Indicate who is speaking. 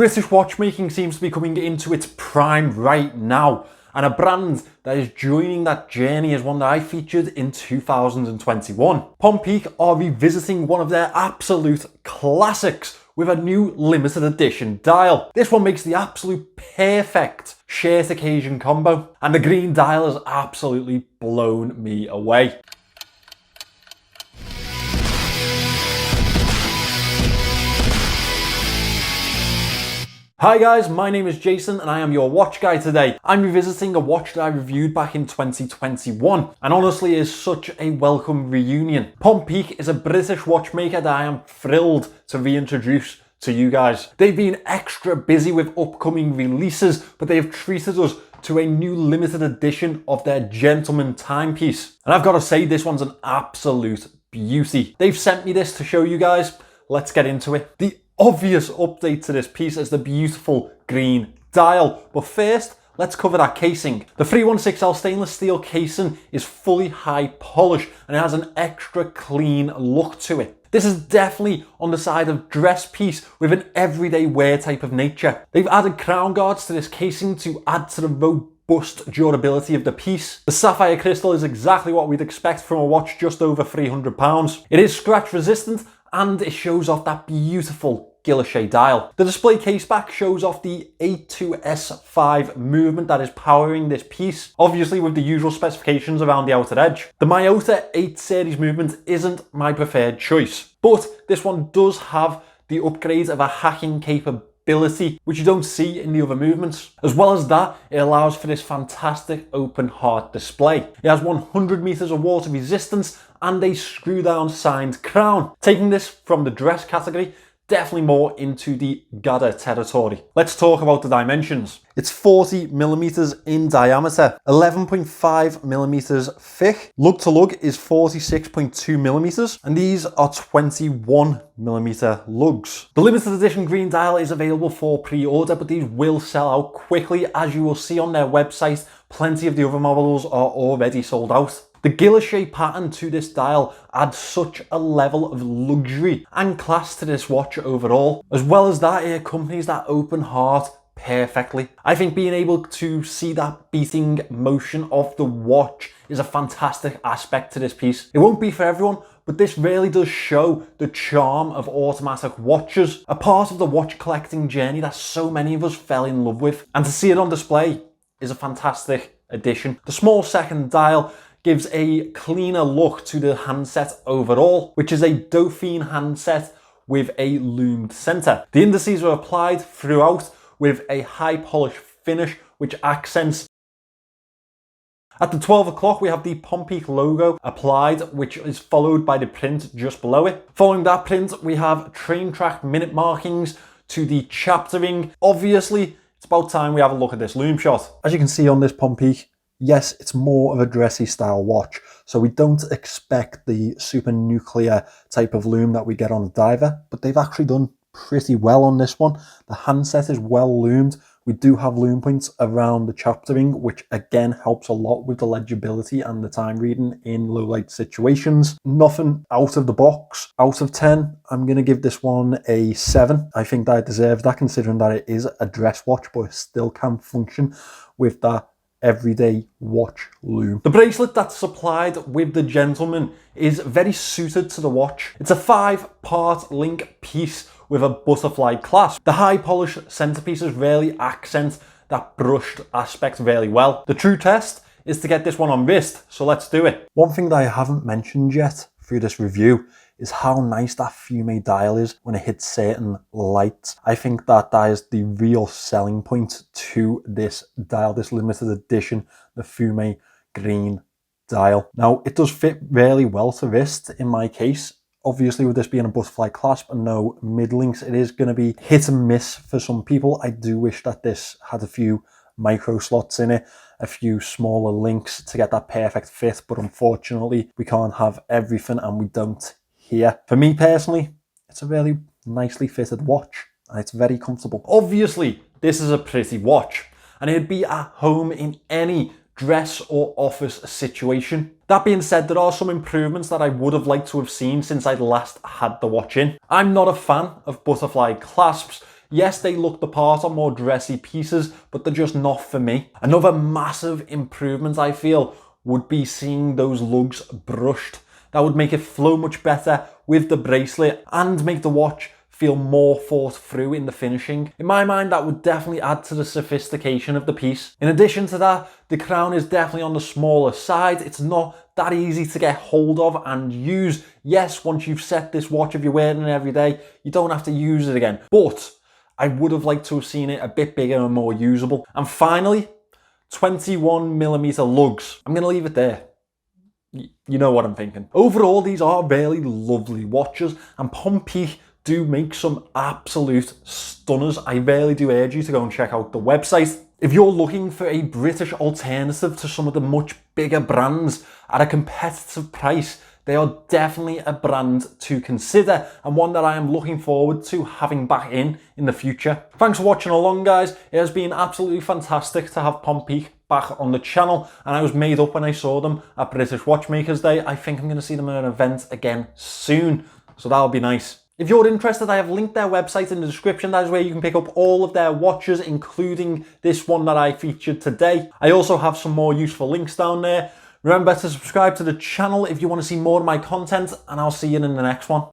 Speaker 1: British watchmaking seems to be coming into its prime right now, and a brand that is joining that journey is one that I featured in 2021. Pompeak are revisiting one of their absolute classics with a new limited edition dial. This one makes the absolute perfect shirt occasion combo, and the green dial has absolutely blown me away. Hi guys, my name is Jason and I am your watch guy today. I'm revisiting a watch that I reviewed back in 2021 and honestly is such a welcome reunion. Pompeak is a British watchmaker that I am thrilled to reintroduce to you guys. They've been extra busy with upcoming releases, but they have treated us to a new limited edition of their Gentleman timepiece. And I've got to say, this one's an absolute beauty. They've sent me this to show you guys. Let's get into it. The obvious update to this piece is the beautiful green dial. But first, let's cover that casing. The 316L stainless steel casing is fully high polish and it has an extra clean look to it. This is definitely on the side of dress piece with an everyday wear type of nature. They've added crown guards to this casing to add to the robust durability of the piece. The sapphire crystal is exactly what we'd expect from a watch just over £300. It is scratch resistant and it shows off that beautiful Guilloche dial. The display case back shows off the A2S5 movement that is powering this piece, obviously with the usual specifications around the outer edge. The Miyota 8 series movement isn't my preferred choice, but this one does have the upgrade of a hacking capability, which you don't see in the other movements. As well as that, it allows for this fantastic open heart display. It has 100 meters of water resistance and a screw down signed crown, taking this from the dress category definitely more into the GADA territory. Let's talk about the dimensions. It's 40 millimeters in diameter, 11.5 millimeters thick. Lug to lug is 46.2 millimeters, and these are 21 millimeter lugs. The limited edition green dial is available for pre-order, but these will sell out quickly. As you will see on their website, plenty of the other models are already sold out. The Guilloche pattern to this dial adds such a level of luxury and class to this watch overall. As well as that, it accompanies that open heart perfectly. I think being able to see that beating motion of the watch is a fantastic aspect to this piece. It won't be for everyone, but this really does show the charm of automatic watches, a part of the watch collecting journey that so many of us fell in love with. And to see it on display is a fantastic addition. The small second dial gives a cleaner look to the handset overall, which is a Dauphine handset with a loomed center. The indices are applied throughout with a high polish finish, which accents. At the 12 o'clock, we have the Pompeak logo applied, which is followed by the print just below it. Following that print, we have train track minute markings to the chaptering. Obviously, it's about time we have a look at this Lume shot. As you can see on this Pompeak, yes, it's more of a dressy style watch, so we don't expect the super nuclear type of lume that we get on the diver, but they've actually done pretty well on this one. The handset is well loomed. We do have lume points around the chaptering, which again helps a lot with the legibility and the time reading in low light situations. Nothing out of the box. Out of 10, I'm going to give this one a 7. I think that it deserves that, considering that it is a dress watch, but it still can function with that everyday watch lume. The bracelet that's supplied with the Gentleman is very suited to the watch. It's a 5-part link piece with a butterfly clasp. The high polish centerpieces really accent that brushed aspect really well. The true test is to get this one on wrist, so let's do it. One thing that I haven't mentioned yet through this review is how nice that Fume dial is when it hits certain lights. I think that is the real selling point to this dial, this limited edition, the Fume green dial. Now, it does fit really well to wrist in my case. Obviously, with this being a butterfly clasp and no mid links, it is going to be hit and miss for some people. I do wish that this had a few micro slots in it, a few smaller links to get that perfect fit, but unfortunately, we can't have everything and we don't here. For me personally, it's a really nicely fitted watch and it's very comfortable. Obviously, this is a pretty watch and it'd be at home in any dress or office situation. That being said, there are some improvements that I would have liked to have seen since I'd last had the watch in. I'm not a fan of butterfly clasps Yes, they look the part on more dressy pieces, but they're just not for me. Another massive improvement I feel would be seeing those lugs brushed. That would make it flow much better with the bracelet and make the watch feel more thought through in the finishing. In my mind, that would definitely add to the sophistication of the piece. In addition to that, the crown is definitely on the smaller side. It's not that easy to get hold of and use. Yes, once you've set this watch, if you're wearing it every day, you don't have to use it again. But I would have liked to have seen it a bit bigger and more usable. And finally, 21mm lugs. I'm going to leave it there. You know what I'm thinking. Overall, these are really lovely watches, and Pompeak do make some absolute stunners. I really do urge you to go and check out the website. If you're looking for a British alternative to some of the much bigger brands at a competitive price, they are definitely a brand to consider, and one that I am looking forward to having back in the future. Thanks for watching along, guys. It has been absolutely fantastic to have Pompeak back on the channel, and I was made up when I saw them at British Watchmakers Day. I think I'm going to see them at an event again soon, so that'll be nice. If you're interested, I have linked their website in the description. That is where you can pick up all of their watches, including this one that I featured today. I also have some more useful links down there. Remember to subscribe to the channel if you want to see more of my content, and I'll see you in the next one.